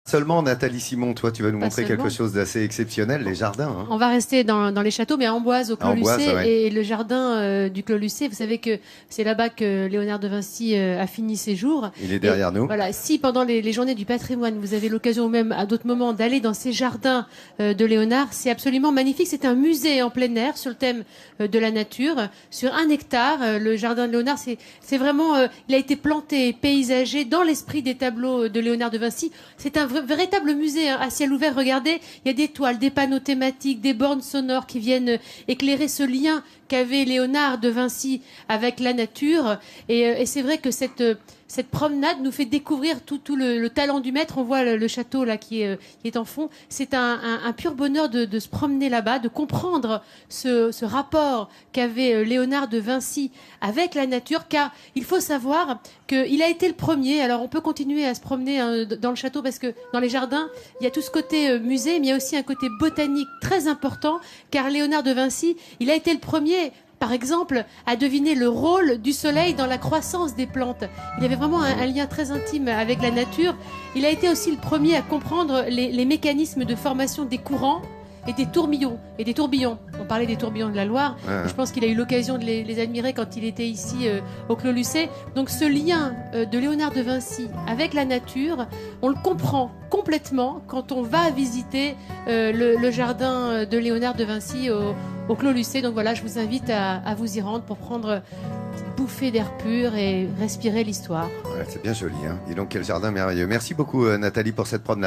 Seulement, Nathalie Simon, toi, tu vas nous Pas montrer seulement. quelque chose d'assez exceptionnel, les jardins. Hein. On va rester dans les châteaux, mais à Amboise, au Clos Amboise, Lucé, ouais. et le jardin du Clos Lucé. Vous savez que c'est là-bas que Léonard de Vinci a fini ses jours. Il est derrière nous. Voilà, si pendant les journées du patrimoine, vous avez l'occasion ou même à d'autres moments d'aller dans ces jardins de Léonard, c'est absolument magnifique. C'est un musée en plein air sur le thème de la nature, sur 1 hectare. Le jardin de Léonard, c'est vraiment, il a été planté, paysagé dans l'esprit des tableaux de Léonard de Vinci. C'est un véritable musée à ciel ouvert. Regardez, il y a des toiles, des panneaux thématiques, des bornes sonores qui viennent éclairer ce lien qu'avait Léonard de Vinci avec la nature. Et c'est vrai que cette promenade nous fait découvrir tout le talent du maître. On voit le château là qui est en fond. C'est un pur bonheur de se promener là-bas, de comprendre ce rapport qu'avait Léonard de Vinci avec la nature, car il faut savoir qu'il a été le premier. Alors on peut continuer à se promener dans le château parce que dans les jardins, il y a tout ce côté musée, mais il y a aussi un côté botanique très important, car Léonard de Vinci, il a été le premier, par exemple, à deviner le rôle du soleil dans la croissance des plantes. Il avait vraiment un lien très intime avec la nature. Il a été aussi le premier à comprendre les mécanismes de formation des courants et des tourbillons. On parlait des tourbillons de la Loire. Je pense qu'il a eu l'occasion de les admirer quand il était ici au Clos Lucé. Donc ce lien de Léonard de Vinci avec la nature, on le comprend complètement quand on va visiter le jardin de Léonard de Vinci au Clos Lucé. Donc voilà, je vous invite à vous y rendre pour prendre une petite bouffée d'air pur et respirer l'histoire. Ouais, c'est bien joli. Hein. Et donc, quel jardin merveilleux. Merci beaucoup, Nathalie, pour cette promenade.